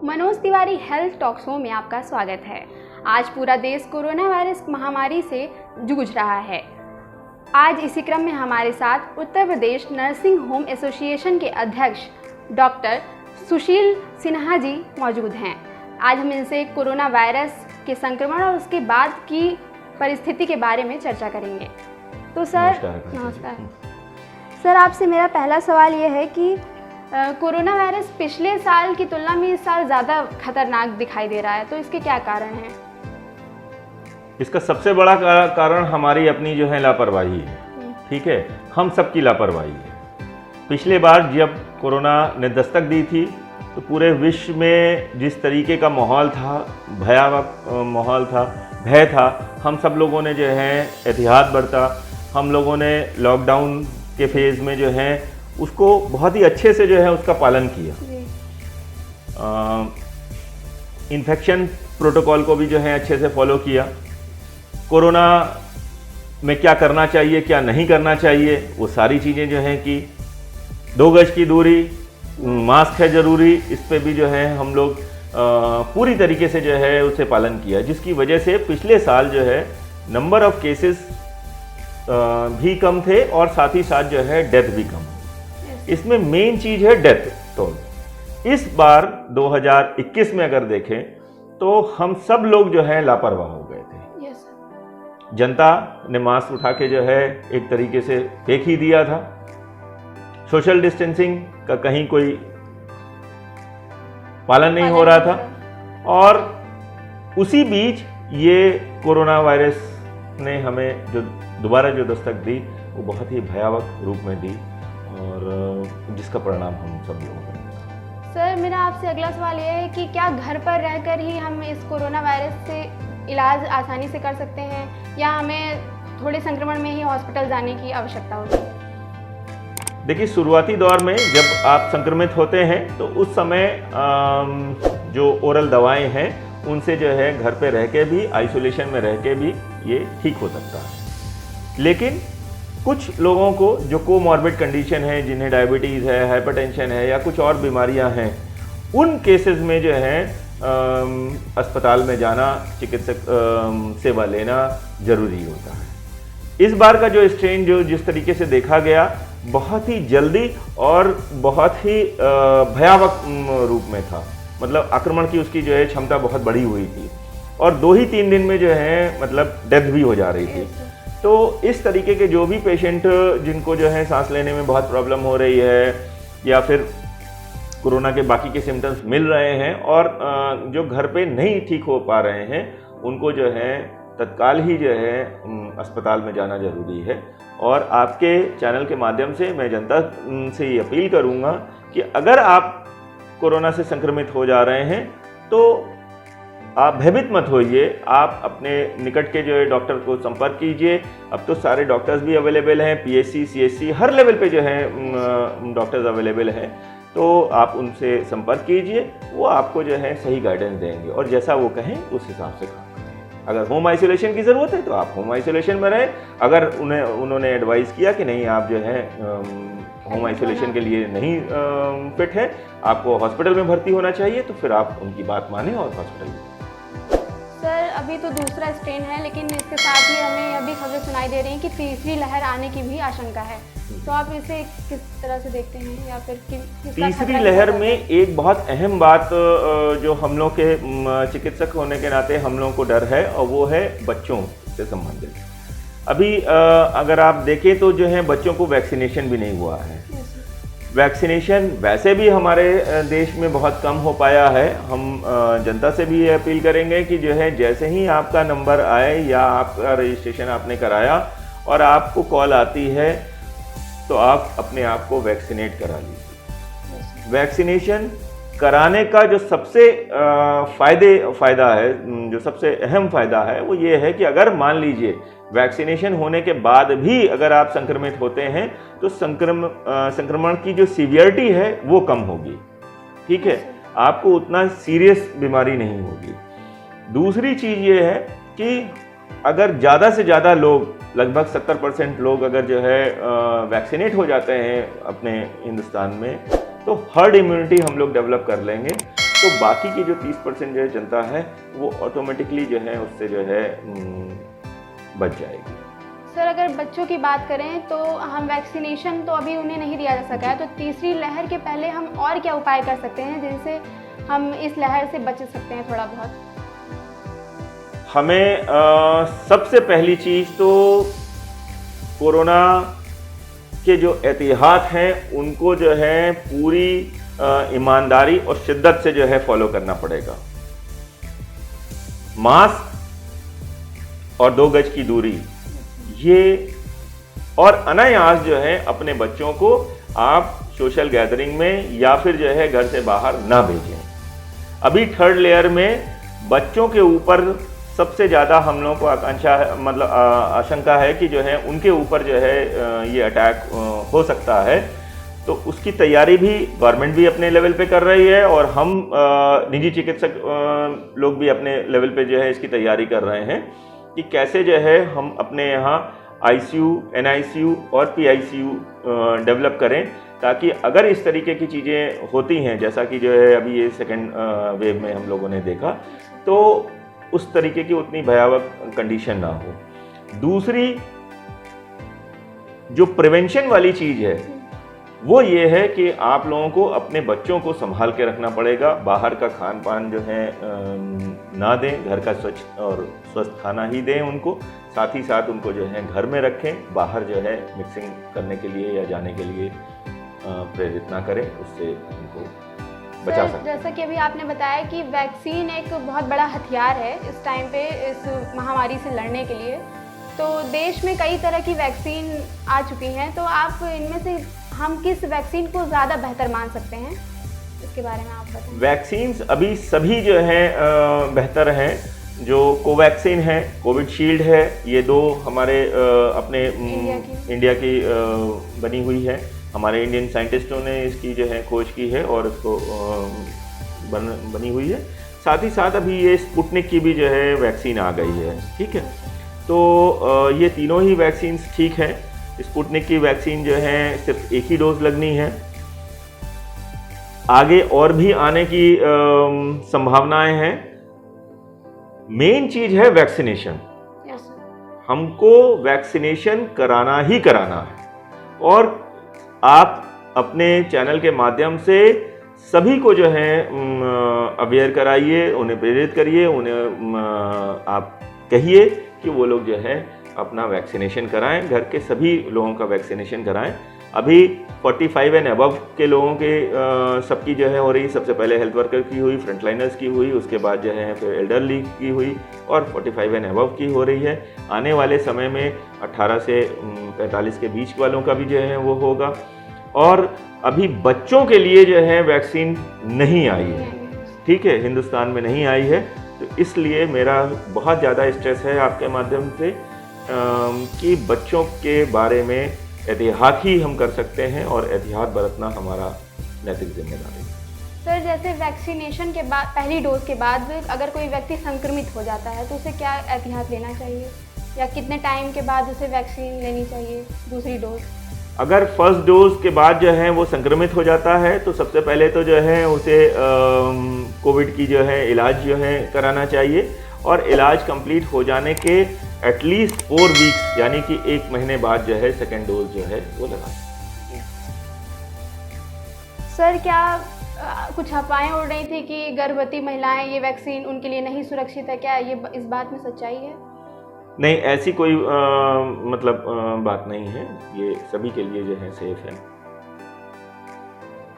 Manoj Tiwari health talk show में आपका स्वागत है। आज पूरा देश कोरोना वायरस महामारी से जूझ रहा है। आज इसी क्रम में हमारे साथ Uttar Pradesh nursing home association के अध्यक्ष डॉक्टर सुशील सिन्हा जी मौजूद हैं। आज हम इनसे कोरोना वायरस के संक्रमण और उसके बाद की परिस्थिति के बारे में चर्चा करेंगे। तो सर नमस्कार सर, आपसे मेरा पहला सवाल ये है कि कोरोना वायरस पिछले साल की तुलना में इस साल ज़्यादा खतरनाक दिखाई दे रहा है, तो इसके क्या कारण हैं? इसका सबसे बड़ा कारण हमारी अपनी जो है लापरवाही है। ठीक है, हम सबकी लापरवाही है। पिछले बार जब कोरोना ने दस्तक दी थी तो पूरे विश्व में जिस तरीके का माहौल था, भयावह माहौल था, भय था, हम सब लोगों ने जो है एहतियात बरता। हम लोगों ने लॉकडाउन के फेज़ में जो है उसको बहुत ही अच्छे से जो है उसका पालन किया। इन्फेक्शन प्रोटोकॉल को भी जो है अच्छे से फॉलो किया। कोरोना में क्या करना चाहिए, क्या नहीं करना चाहिए, वो सारी चीज़ें जो हैं कि 2 गज की दूरी, मास्क है ज़रूरी, इस पे भी जो है हम लोग पूरी तरीके से जो है उसे पालन किया, जिसकी वजह से पिछले साल जो है नंबर ऑफ केसेस भी कम थे और साथ ही साथ जो है डेथ भी कम। इसमें मेन चीज़ है डेथ टोल। इस बार 2021 में अगर देखें तो हम सब लोग जो है लापरवाह हो गए थे। जनता ने मास्क उठा के जो है एक तरीके से फेंक ही दिया था। सोशल डिस्टेंसिंग का कहीं कोई पालन नहीं हो रहा था और उसी बीच ये कोरोना वायरस ने हमें जो दोबारा जो दस्तक दी वो बहुत ही भयावह रूप में दी और जिसका परिणाम हम सब लोगों को। सर, मेरा आपसे अगला सवाल ये है कि क्या घर पर रहकर ही हम इस कोरोना वायरस से इलाज आसानी से कर सकते हैं या हमें थोड़े संक्रमण में ही हॉस्पिटल जाने की आवश्यकता होती है? देखिए, शुरुआती दौर में जब आप संक्रमित होते हैं तो उस समय जो ओरल दवाएं हैं उनसे जो है घर पे रह के भी, आइसोलेशन में रह के भी ये ठीक हो सकता है। लेकिन कुछ लोगों को जो कोमॉर्बिड कंडीशन है, जिन्हें डायबिटीज़ है, हाइपरटेंशन है या कुछ और बीमारियां हैं, उन केसेस में जो है अस्पताल में जाना, चिकित्सक सेवा लेना ज़रूरी होता है। इस बार का जो स्ट्रेन जो जिस तरीके से देखा गया, बहुत ही जल्दी और बहुत ही भयावह रूप में था। मतलब आक्रमण की उसकी जो है क्षमता बहुत बड़ी हुई थी और 2 ही 3 दिन में जो है मतलब डेथ भी हो जा रही थी। तो इस तरीके के जो भी पेशेंट जिनको जो है सांस लेने में बहुत प्रॉब्लम हो रही है या फिर कोरोना के बाकी के सिम्टम्स मिल रहे हैं और जो घर पे नहीं ठीक हो पा रहे हैं, उनको जो है तत्काल ही जो है अस्पताल में जाना ज़रूरी है। और आपके चैनल के माध्यम से मैं जनता से ये अपील करूँगा कि अगर आप कोरोना से संक्रमित हो जा रहे हैं तो आप भयभीत मत होइए, आप अपने निकट के जो है डॉक्टर को संपर्क कीजिए। अब तो सारे डॉक्टर्स भी अवेलेबल हैं, पीएचसी, सीएचसी, हर लेवल पे जो है डॉक्टर्स अवेलेबल हैं, तो आप उनसे संपर्क कीजिए। वो आपको जो है सही गाइडेंस देंगे और जैसा वो कहें उस हिसाब से काम करें। अगर होम आइसोलेशन की ज़रूरत है तो आप होम आइसोलेशन में रहें। अगर उन्होंने एडवाइस किया कि नहीं, आप जो है होम आइसोलेशन के लिए नहीं फिट है, आपको हॉस्पिटल में भर्ती होना चाहिए, तो फिर आप उनकी बात मानें और हॉस्पिटल में। सर, अभी तो दूसरा स्ट्रेन है, लेकिन इसके साथ ही हमें यह भी खबरें सुनाई दे रही हैं कि तीसरी लहर आने की भी आशंका है। तो आप इसे किस तरह से देखते हैं या फिर तीसरी लहर में एक बहुत अहम बात जो हम लोग के चिकित्सक होने के नाते हम लोगों को डर है और वो है बच्चों से संबंधित। अभी अगर आप देखें तो जो है बच्चों को वैक्सीनेशन भी नहीं हुआ है। वैक्सीनेशन वैसे भी हमारे देश में बहुत कम हो पाया है। हम जनता से भी ये अपील करेंगे कि जो है जैसे ही आपका नंबर आए या आपका रजिस्ट्रेशन आपने कराया और आपको कॉल आती है तो आप अपने आप को वैक्सीनेट करा लीजिए। वैक्सीनेशन कराने का जो सबसे फ़ायदा है, जो सबसे अहम फ़ायदा है, वो ये है कि अगर मान लीजिए वैक्सीनेशन होने के बाद भी अगर आप संक्रमित होते हैं तो संक्रमण की जो सीवियरिटी है वो कम होगी। ठीक है, आपको उतना सीरियस बीमारी नहीं होगी। दूसरी चीज़ ये है कि अगर ज़्यादा से ज़्यादा लोग, लगभग 70% लोग अगर जो है वैक्सीनेट हो जाते हैं अपने हिंदुस्तान में, तो हर्ड इम्यूनिटी हम लोग डेवलप कर लेंगे तो बाकी की जो 30% जो है जनता है वो ऑटोमेटिकली जो है उससे जो है बच जाएगी। सर अगर बच्चों की बात करें तो हम वैक्सीनेशन तो अभी उन्हें नहीं दिया जा सका है, तो तीसरी लहर के पहले हम और क्या उपाय कर सकते हैं जिनसे हम इस लहर से बच सकते हैं थोड़ा बहुत? हमें सबसे पहली चीज़ तो कोरोना के जो एहतियात हैं उनको जो है पूरी ईमानदारी और शिद्दत से जो है फॉलो करना पड़ेगा। मास्क और 2 गज की दूरी, ये और अनायास जो है अपने बच्चों को आप सोशल गैदरिंग में या फिर जो है घर से बाहर ना भेजें। अभी 3rd लेयर में बच्चों के ऊपर सबसे ज़्यादा हम लोगों को आशंका है कि जो है उनके ऊपर जो है ये अटैक हो सकता है। तो उसकी तैयारी भी गवर्नमेंट भी अपने लेवल पे कर रही है और हम निजी चिकित्सक लोग भी अपने लेवल पे जो है इसकी तैयारी कर रहे हैं कि कैसे जो है हम अपने यहाँ ICU, NICU और PICU डेवलप करें, ताकि अगर इस तरीके की चीज़ें होती हैं जैसा कि जो है अभी ये 2nd वेव में हम लोगों ने देखा, तो उस तरीके की उतनी भयावह कंडीशन ना हो। दूसरी जो प्रिवेंशन वाली चीज़ है वो ये है कि आप लोगों को अपने बच्चों को संभाल के रखना पड़ेगा। बाहर का खान पान जो है ना दें, घर का स्वच्छ और स्वस्थ खाना ही दें उनको। साथ ही साथ उनको जो है घर में रखें, बाहर जो है मिक्सिंग करने के लिए या जाने के लिए प्रेरित ना करें, उससे उनको बचा सकते हैं। जैसा कि अभी आपने बताया कि वैक्सीन एक बहुत बड़ा हथियार है इस टाइम पे इस महामारी से लड़ने के लिए, तो देश में कई तरह की वैक्सीन आ चुकी हैं, तो आप इनमें से हम किस वैक्सीन को ज़्यादा बेहतर मान सकते हैं, इसके बारे में आप बताएं। वैक्सीन्स अभी सभी जो है बेहतर हैं। जो कोवैक्सीन है, कोविशील्ड है, ये 2 हमारे अपने इंडिया की बनी हुई है। हमारे इंडियन साइंटिस्टों ने इसकी जो है खोज की है और इसको बनी हुई है। साथ ही साथ अभी ये स्पुतनिक की भी जो है वैक्सीन आ गई है, ठीक है। तो ये तीनों ही वैक्सीन्स ठीक हैं। स्पुतनिक की वैक्सीन जो है सिर्फ 1 ही डोज लगनी है। आगे और भी आने की संभावनाएं हैं। मेन चीज है वैक्सीनेशन। हमको वैक्सीनेशन कराना ही कराना है और आप अपने चैनल के माध्यम से सभी को जो है अवेयर कराइए, उन्हें प्रेरित करिए, उन्हें आप कहिए कि वो लोग जो है अपना वैक्सीनेशन कराएं, घर के सभी लोगों का वैक्सीनेशन कराएं। अभी 45 एंड अबव के लोगों के सबकी जो है हो रही, सबसे पहले हेल्थ वर्कर की हुई, फ्रंटलाइनर्स की हुई, उसके बाद जो है फिर एल्डरली की हुई और 45 एंड अबव की हो रही है। आने वाले समय में 18 से 45 के बीच वालों का भी जो है वो होगा। और अभी बच्चों के लिए जो है वैक्सीन नहीं आई है, ठीक है, हिंदुस्तान में नहीं आई है। तो इसलिए मेरा बहुत ज़्यादा स्ट्रेस है आपके माध्यम से कि बच्चों के बारे में एहतियात ही हम कर सकते हैं और एहतियात बरतना हमारा नैतिक जिम्मेदारी है। सर जैसे वैक्सीनेशन के बाद, पहली डोज के बाद अगर कोई व्यक्ति संक्रमित हो जाता है तो उसे क्या एहतियात लेना चाहिए या कितने टाइम के बाद उसे वैक्सीन लेनी चाहिए दूसरी डोज? अगर फर्स्ट डोज के बाद जो है वो संक्रमित हो जाता है तो सबसे पहले तो जो है उसे कोविड की जो है इलाज जो है कराना चाहिए और इलाज कंप्लीट हो जाने के एटलीस्ट 4 वीक्स यानी कि 1 महीने बाद जो है सेकेंड डोज जो है वो लगा। सर क्या कुछ अफवाहें उड़ रही थी कि गर्भवती महिलाएं ये वैक्सीन उनके लिए नहीं सुरक्षित है, क्या ये इस बात में सच्चाई है? नहीं, ऐसी कोई बात नहीं है, ये सभी के लिए जो है सेफ है।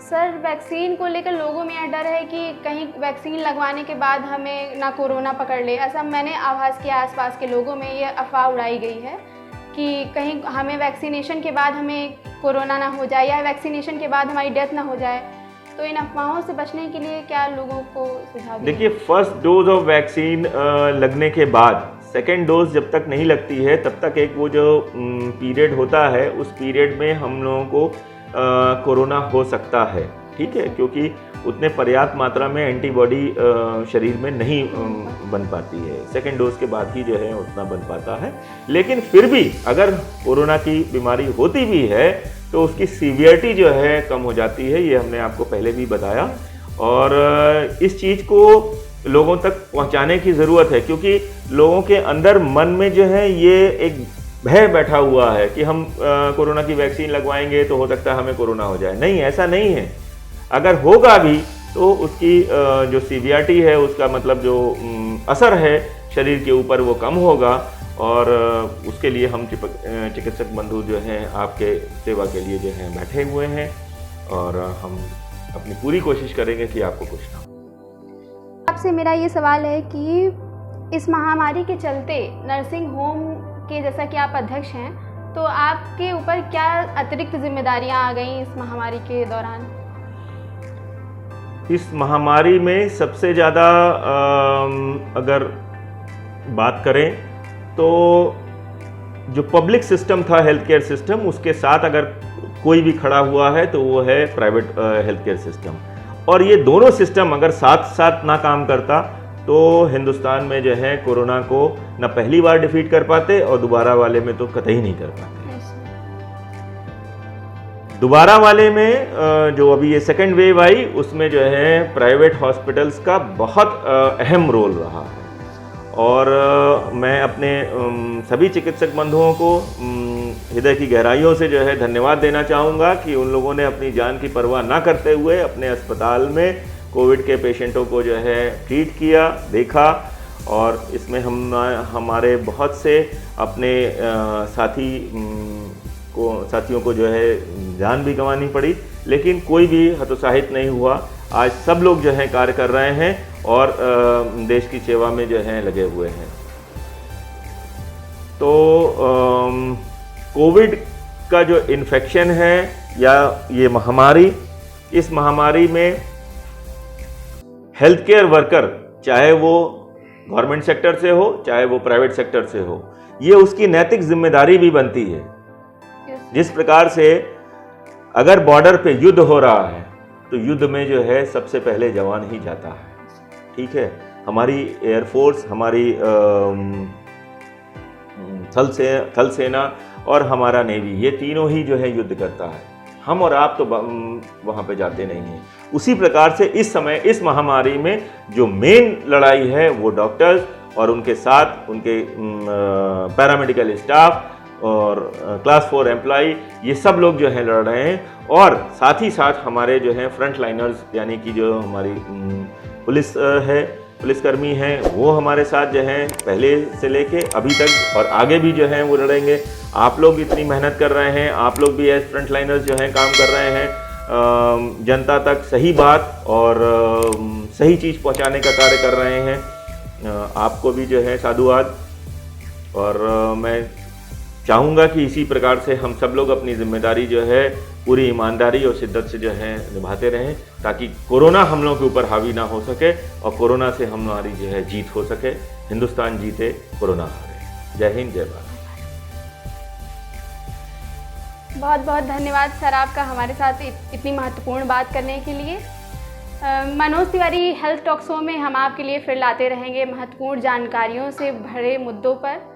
सर वैक्सीन को लेकर लोगों में यह डर है कि कहीं वैक्सीन लगवाने के बाद हमें ना कोरोना पकड़ ले, ऐसा मैंने आभास किया। आसपास के लोगों में ये अफवाह उड़ाई गई है कि कहीं हमें वैक्सीनेशन के बाद हमें कोरोना ना हो जाए या वैक्सीनेशन के बाद हमारी डेथ ना हो जाए। तो इन अफवाहों से बचने के लिए क्या लोगों को सुझाव? देखिए, फर्स्ट डोज ऑफ वैक्सीन लगने के बाद सेकेंड डोज जब तक नहीं लगती है तब तक एक वो जो पीरियड होता है उस पीरियड में हम लोगों को कोरोना हो सकता है, ठीक है, क्योंकि उतने पर्याप्त मात्रा में एंटीबॉडी शरीर में नहीं बन पाती है। सेकेंड डोज के बाद ही जो है उतना बन पाता है। लेकिन फिर भी अगर कोरोना की बीमारी होती भी है तो उसकी सीवियरिटी जो है कम हो जाती है, ये हमने आपको पहले भी बताया। और इस चीज़ को लोगों तक पहुंचाने की ज़रूरत है, क्योंकि लोगों के अंदर मन में जो है ये एक भय बैठा हुआ है कि हम कोरोना की वैक्सीन लगवाएंगे तो हो सकता है हमें कोरोना हो जाए। नहीं, ऐसा नहीं है। अगर होगा भी तो उसकी जो सीवियरिटी है, उसका मतलब जो असर है शरीर के ऊपर, वो कम होगा। और उसके लिए हम चिकित्सक बंधु जो हैं आपके सेवा के लिए जो हैं बैठे हुए हैं, और हम अपनी पूरी कोशिश करेंगे कि आपको कुछ ना हो। आपसे मेरा ये सवाल है कि इस महामारी के चलते नर्सिंग होम के, जैसा कि आप अध्यक्ष हैं, तो आपके ऊपर क्या अतिरिक्त जिम्मेदारियां आ गई इस महामारी के दौरान? इस महामारी में सबसे ज़्यादा अगर बात करें तो जो पब्लिक सिस्टम था, हेल्थ केयर सिस्टम, उसके साथ अगर कोई भी खड़ा हुआ है तो वो है प्राइवेट हेल्थ केयर सिस्टम। और ये दोनों सिस्टम अगर साथ साथ ना काम करता तो हिंदुस्तान में जो है कोरोना को ना पहली बार डिफीट कर पाते, और दोबारा वाले में तो कतई नहीं कर पाते। दोबारा वाले में जो अभी ये सेकेंड वेव आई, उसमें जो है प्राइवेट हॉस्पिटल्स का बहुत अहम रोल रहा है। और मैं अपने सभी चिकित्सक बंधुओं को हृदय की गहराइयों से जो है धन्यवाद देना चाहूँगा कि उन लोगों ने अपनी जान की परवाह ना करते हुए अपने अस्पताल में कोविड के पेशेंटों को जो है ट्रीट किया, देखा। और इसमें हमारे बहुत से अपने साथियों को जो है जान भी गंवानी पड़ी, लेकिन कोई भी हतोत्साहित नहीं हुआ। आज सब लोग जो हैं कार्य कर रहे हैं और देश की सेवा में जो हैं लगे हुए हैं। तो कोविड का जो इन्फेक्शन है या ये महामारी, इस महामारी में हेल्थ केयर वर्कर, चाहे वो गवर्नमेंट सेक्टर से हो चाहे वो प्राइवेट सेक्टर से हो, ये उसकी नैतिक जिम्मेदारी भी बनती है। जिस प्रकार से अगर बॉर्डर पे युद्ध हो रहा है तो युद्ध में जो है सबसे पहले जवान ही जाता है, ठीक है। हमारी एयरफोर्स, हमारी थल सेना और हमारा नेवी, ये तीनों ही जो है युद्ध करता है। हम और आप तो वहाँ पे जाते नहीं हैं। उसी प्रकार से इस समय इस महामारी में जो मेन लड़ाई है वो डॉक्टर्स और उनके साथ उनके पैरामेडिकल स्टाफ और क्लास 4 एम्प्लॉई, ये सब लोग जो हैं लड़ रहे हैं। और साथ ही साथ हमारे जो हैं फ्रंट लाइनर्स, यानी कि जो हमारी पुलिस है, पुलिसकर्मी हैं, वो हमारे साथ जो हैं पहले से लेके अभी तक और आगे भी जो हैं वो लड़ेंगे। आप लोग इतनी मेहनत कर रहे हैं, आप लोग भी एज फ्रंट लाइनर्स जो हैं काम कर रहे हैं, जनता तक सही बात और सही चीज़ पहुंचाने का कार्य कर रहे हैं। आपको भी जो है साधुवाद। और मैं चाहूँगा कि इसी प्रकार से हम सब लोग अपनी जिम्मेदारी जो है पूरी ईमानदारी और शिद्दत से जो है निभाते रहें, ताकि कोरोना हम लोगों के ऊपर हावी ना हो सके और कोरोना से हमारी जो है जीत हो सके। हिंदुस्तान जीते, कोरोना हारे। जय हिंद, जय भारत। बहुत बहुत धन्यवाद सर आपका हमारे साथ इतनी महत्वपूर्ण बात करने के लिए। Manoj Tiwari health talk show में हम आपके लिए फिर लाते रहेंगे महत्वपूर्ण जानकारियों से भरे मुद्दों पर।